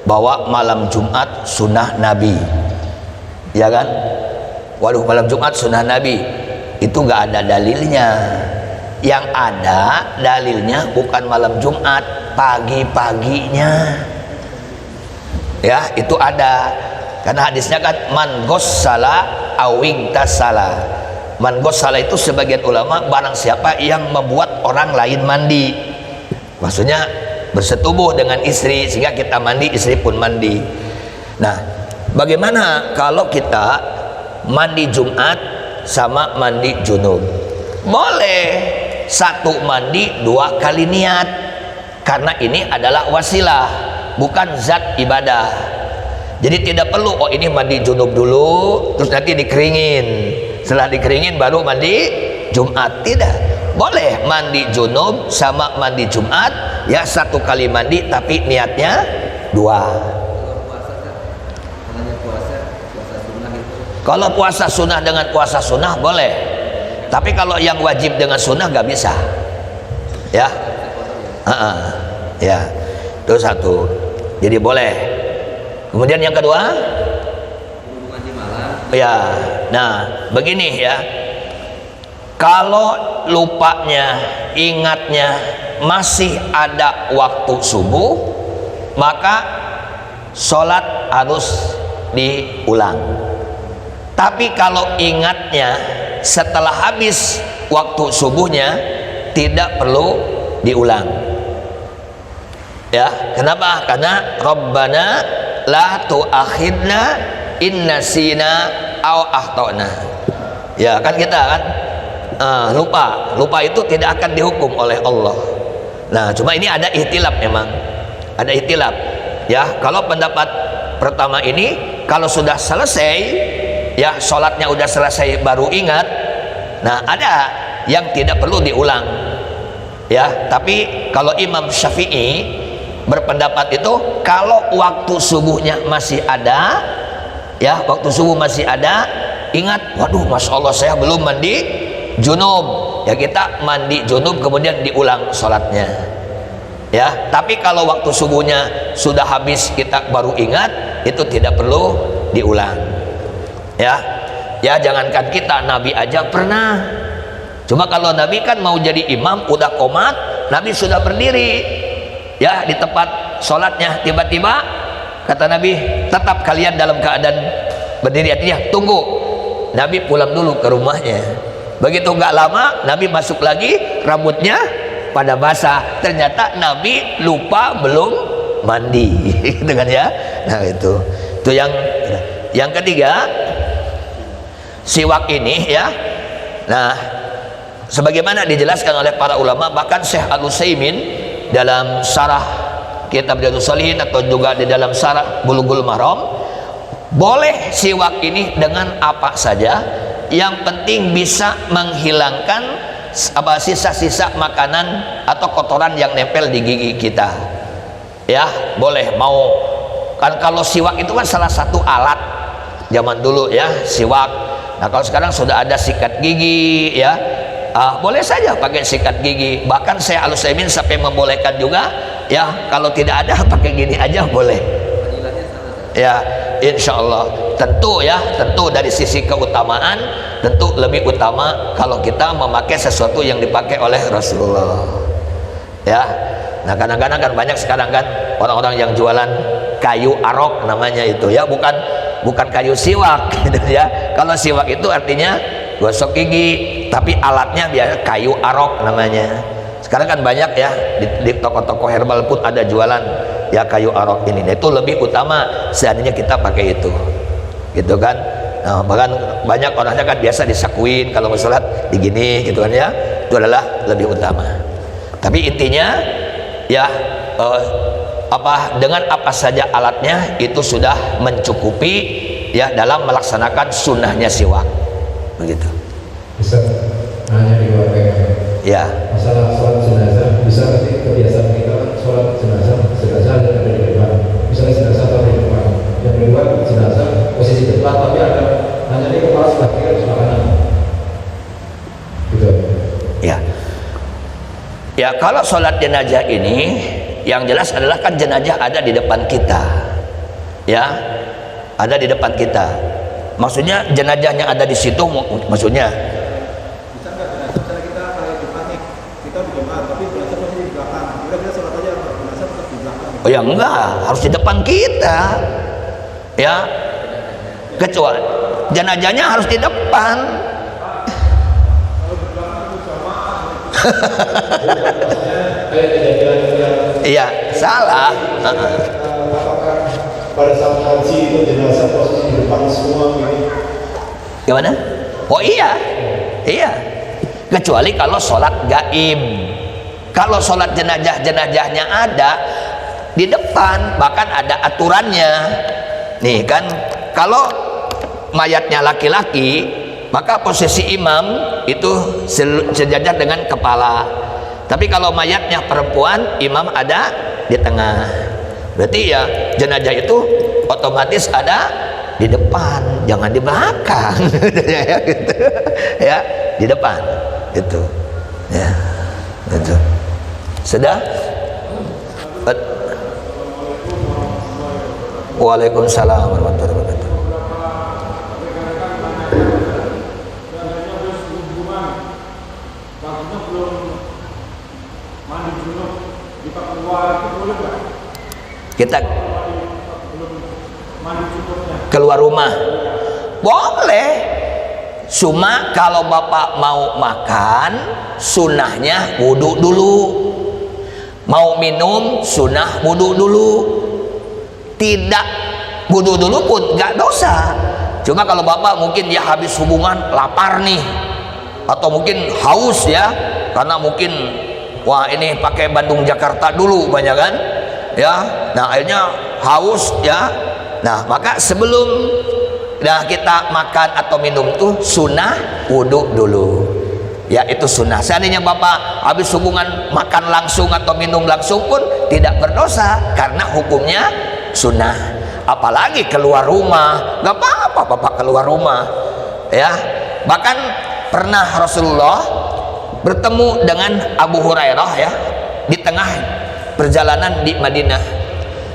bahwa malam Jumat sunnah Nabi, ya kan? Waduh, malam Jumat sunnah Nabi itu nggak ada dalilnya. Yang ada dalilnya bukan malam Jumat, pagi-paginya. Ya, itu ada. Karena hadisnya kan man ghassala awing tasala. Man ghassala itu sebagian ulama barang siapa yang membuat orang lain mandi. Maksudnya bersetubuh dengan istri sehingga kita mandi, istri pun mandi. Nah, bagaimana kalau kita mandi Jumat sama mandi junub? Boleh satu mandi 2 kali niat. Karena ini adalah wasilah, bukan zat ibadah. Jadi tidak perlu oh ini mandi junub dulu terus nanti dikeringin, setelah dikeringin baru mandi Jumat. Tidak, boleh mandi junub sama mandi Jumat ya, 1 kali mandi tapi niatnya 2. Kalau puasa sunnah dengan puasa sunnah boleh, tapi kalau yang wajib dengan sunnah nggak bisa ya. Ya, itu satu. Jadi boleh. Kemudian yang kedua, ya, nah begini ya, kalau lupanya, ingatnya masih ada waktu subuh, maka sholat harus diulang. Tapi kalau ingatnya setelah habis waktu subuhnya, tidak perlu diulang. Ya, kenapa? Karena Rabbana la tu'akhidna in nasina aw akhtana. Ya, kan kita kan lupa itu tidak akan dihukum oleh Allah. Nah, cuma ini ada ihtilaf, memang ada ihtilaf ya. Kalau pendapat pertama ini, kalau sudah selesai ya, sholatnya udah selesai baru ingat, nah ada yang tidak perlu diulang ya. Tapi kalau Imam Syafi'i berpendapat itu kalau waktu subuhnya masih ada ya, waktu subuh masih ada, ingat, waduh Masya Allah saya belum mandi junub ya, kita mandi junub kemudian diulang sholatnya ya. Tapi kalau waktu subuhnya sudah habis kita baru ingat, itu tidak perlu diulang ya. Ya, jangankan kita, Nabi aja pernah. Cuma kalau Nabi kan mau jadi imam udah qomat, Nabi sudah berdiri ya di tempat sholatnya, tiba-tiba kata Nabi, tetap kalian dalam keadaan berdiri, artinya tunggu. Nabi pulang dulu ke rumahnya. Begitu nggak lama Nabi masuk lagi, rambutnya pada basah. Ternyata Nabi lupa belum mandi gitu kan ya. Nah, itu yang ketiga, siwak ini ya. Nah, sebagaimana dijelaskan oleh para ulama, bahkan Syekh Al-Utsaimin dalam syarah kitab Riyadhus Shalihin atau juga di dalam syarah Bulughul Maram, boleh siwak ini dengan apa saja, yang penting bisa menghilangkan sisa-sisa makanan atau kotoran yang nempel di gigi kita. Ya, boleh. Mau kan kalau siwak itu kan salah satu alat zaman dulu ya, siwak. Nah, kalau sekarang sudah ada sikat gigi ya, boleh saja pakai sikat gigi. Bahkan saya Al-Utsaimin sampai membolehkan juga ya, kalau tidak ada pakai gini aja boleh. Ya, insya Allah tentu ya, tentu dari sisi keutamaan tentu lebih utama kalau kita memakai sesuatu yang dipakai oleh Rasulullah ya. Nah, kadang-kadang kan banyak sekarang kan orang-orang yang jualan kayu arok namanya itu ya, bukan kayu siwak gitu ya. Kalau siwak itu artinya gosok gigi, tapi alatnya biasa kayu arok namanya. Sekarang kan banyak ya di toko-toko herbal pun ada jualan ya kayu arok ini. Nah, itu lebih utama seandainya kita pakai itu gitu kan. Nah, bahkan banyak orangnya kan biasa disakuin kalau mau sholat digini gitu kan ya, itu adalah lebih utama. Tapi intinya ya dengan apa saja alatnya itu sudah mencukupi ya dalam melaksanakan sunnahnya siwak begitu. Bisa nanya di warga ya, masalah sholat jenazah, bisa nanti kebiasaan kita kan sholat jenazah ada di depan, misalnya jenazah atau di depan, yang kedua jenazah posisi depan tapi ada hanya di kepala sebelah kiri atau sebelah kanan gitu ya. Kalau sholat jenazah ini yang jelas adalah kan jenazah ada di depan kita ya, ada di depan kita. Maksudnya jenazahnya ada di situ, maksudnya bisa nggak jenazah kita kayak depan nih, kita di depan tapi jenazah masih di belakang, kita sholat aja jenazah tetap di belakang. oh ya enggak, harus di depan kita ya, kecuali jenazahnya harus di depan. Iya, salah. Apakah pada saat haji itu jenazah posisi di depan semua gitu? Gimana? Oh iya, kecuali kalau sholat gaib. Kalau sholat jenazahnya ada di depan, bahkan ada aturannya nih kan. Kalau mayatnya laki-laki, maka posisi imam itu sejajar dengan kepala. Tapi kalau mayatnya perempuan, imam ada di tengah. Berarti ya jenazah itu otomatis ada di depan, jangan di belakang. Ya, di depan itu ya, itu sudah. Waalaikumsalam warahmatullahi wabarakatuh. Kita keluar rumah boleh, cuma kalau bapak mau makan sunnahnya wudhu dulu, mau minum sunnah wudhu dulu. Tidak wudhu dulu pun nggak dosa, cuma kalau bapak mungkin dia habis hubungan lapar nih, atau mungkin haus ya, karena mungkin wah ini pakai Bandung Jakarta dulu banyak kan ya, nah akhirnya haus ya. Nah maka sebelum kita makan atau minum tuh sunnah wudhu dulu ya, itu sunnah. Seandainya bapak habis hubungan makan langsung atau minum langsung pun tidak berdosa karena hukumnya sunnah. Apalagi keluar rumah, nggak apa-apa bapak keluar rumah ya. Bahkan pernah Rasulullah bertemu dengan Abu Hurairah ya di tengah perjalanan di Madinah.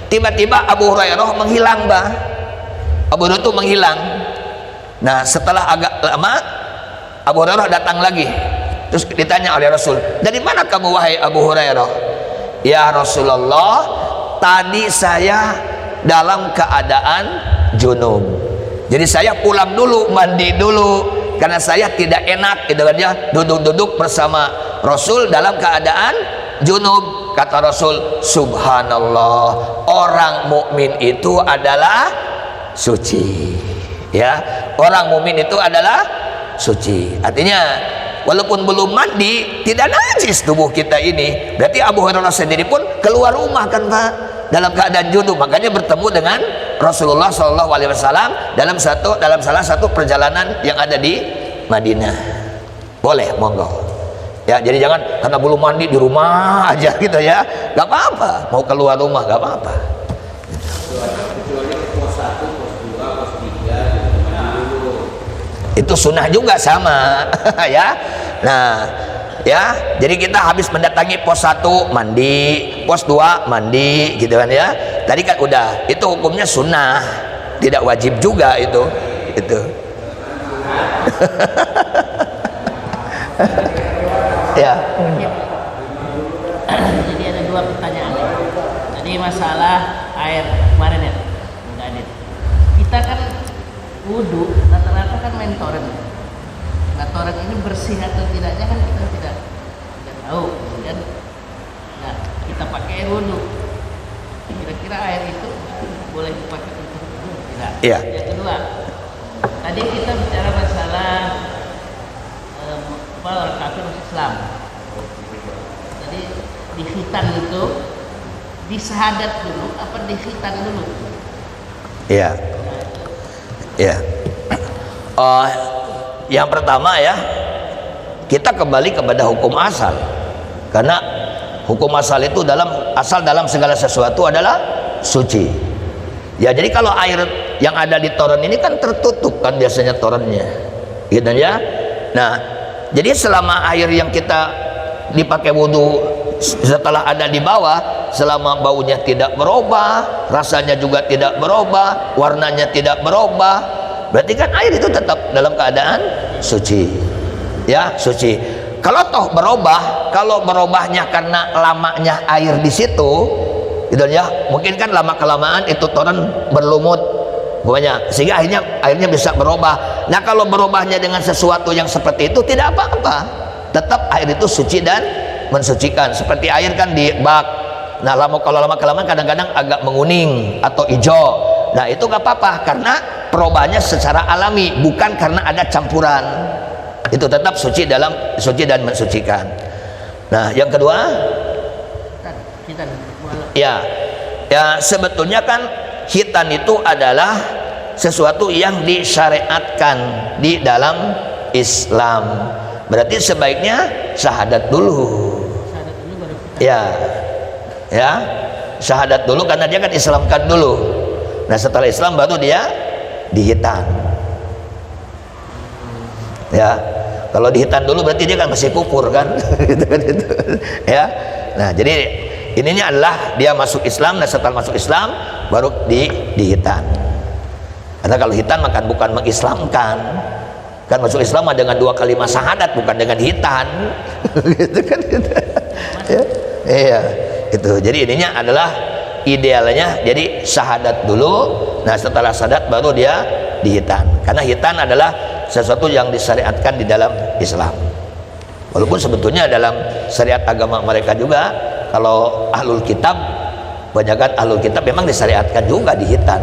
Tiba-tiba Abu Hurairah menghilang, Abu Hurairah itu menghilang. Nah setelah agak lama Abu Hurairah datang lagi, terus ditanya oleh Rasul, dari mana kamu wahai Abu Hurairah? Ya Rasulullah, tadi saya dalam keadaan junub, jadi saya pulang dulu, mandi dulu, karena saya tidak enak gitu kan ya, duduk-duduk bersama Rasul dalam keadaan junub. Kata Rasul, subhanallah, orang mukmin itu adalah suci Ya, orang mukmin itu adalah suci. Artinya walaupun belum mandi tidak najis tubuh kita ini. Berarti Abu Hurairah sendiri pun keluar rumah kan Pak, dalam keadaan junub, makanya bertemu dengan Rasulullah SAW dalam salah satu perjalanan yang ada di Madinah. Boleh, monggo. Ya, jadi jangan karena belum mandi di rumah aja gitu ya, nggak apa-apa. Mau keluar rumah nggak apa-apa. Itu sunnah juga sama ya. Nah ya, jadi kita habis mendatangi pos 1 mandi, pos 2 mandi gitu kan ya. Tadi kan udah, itu hukumnya sunnah, tidak wajib juga itu. Ya. Jadi ada 2 pertanyaan. Tadi masalah air kemarin ya, Bung Adit. Kita kan wudhu rata-rata kan main toren. Nah, toren ini bersih atau tidaknya kan kita tidak tahu kan. Nah, kita pakai air wudhu. Kira-kira air itu boleh dipakai untuk wudhu tidak? Iya. Yang kedua, tadi kita bicara masalah orang kafir masuk Islam. Jadi di khitan itu di syahadat dulu apa di khitan dulu? Iya. Ya. Yang pertama ya, kita kembali kepada hukum asal. Karena hukum asal itu dalam segala sesuatu adalah suci. Ya, jadi kalau air yang ada di toren ini kan tertutup kan biasanya torennya. Gitu ya. Nah, jadi selama air yang kita dipakai wudhu setelah ada di bawah, selama baunya tidak berubah, rasanya juga tidak berubah, warnanya tidak berubah, berarti kan air itu tetap dalam keadaan suci. Ya, suci. Kalau toh berubah, kalau berubahnya karena lamanya air di situ, gitu ya, mungkin kan lama kelamaan itu toren berlumut, pokoknya sehingga airnya bisa berubah. Nah, kalau berubahnya dengan sesuatu yang seperti itu tidak apa-apa, tetap air itu suci dan mensucikan. Seperti air kan di bak, nah kalau lama kelamaan kadang-kadang agak menguning atau hijau, nah itu nggak apa-apa karena perubahannya secara alami, bukan karena ada campuran. Itu tetap suci dan mensucikan. Nah, yang kedua, ya sebetulnya kan khitan itu adalah sesuatu yang disyariatkan di dalam Islam. Berarti sebaiknya syahadat dulu. Ya, syahadat dulu karena dia kan Islamkan dulu. Nah, setelah Islam baru dia dihitan. Ya, kalau dihitan dulu berarti dia kan masih kufur kan. Ya, nah jadi ininya adalah dia masuk Islam, dan setelah masuk Islam baru dihitan. Karena kalau hitan maka bukan mengislamkan. Kan masuk Islam dengan 2 kalimat syahadat, bukan dengan hitan. Gitu kan. Ya. Iya, itu. Jadi ininya adalah idealnya jadi syahadat dulu. Nah, setelah syahadat baru dia dihitan. Karena hitan adalah sesuatu yang disyariatkan di dalam Islam. Walaupun sebetulnya dalam syariat agama mereka juga, kalau ahlul kitab, kebanyakan ahlul kitab memang disyariatkan juga dihitan.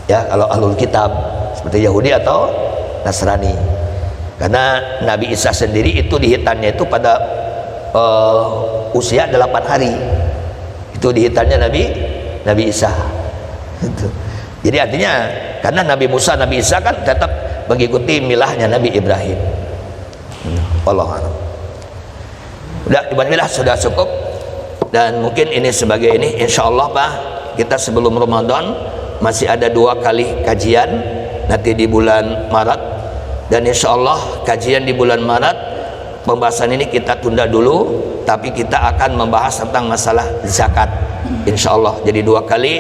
Ya, kalau ahlul kitab seperti Yahudi atau Nasrani, karena Nabi Isa sendiri itu dihitannya itu pada usia 8 hari itu dihitannya Nabi Isa itu. Jadi artinya karena Nabi Musa, Nabi Isa kan tetap mengikuti milahnya Nabi Ibrahim. Allah a'lam. Udah, Alhamdulillah sudah cukup, dan mungkin ini sebagai ini, insya Allah Pak, kita sebelum Ramadan masih ada 2 kali kajian nanti di bulan Maret, dan insya Allah kajian di bulan Maret pembahasan ini kita tunda dulu, tapi kita akan membahas tentang masalah zakat insya Allah. Jadi 2 kali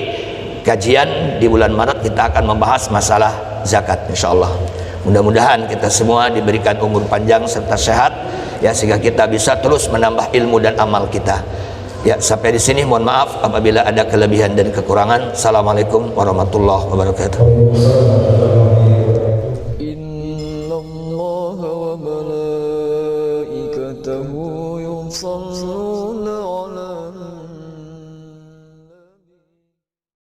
kajian di bulan Maret kita akan membahas masalah zakat insya Allah. Mudah-mudahan kita semua diberikan umur panjang serta sehat ya, sehingga kita bisa terus menambah ilmu dan amal kita. Ya, sampai di sini mohon maaf apabila ada kelebihan dan kekurangan. Assalamualaikum warahmatullahi wabarakatuh.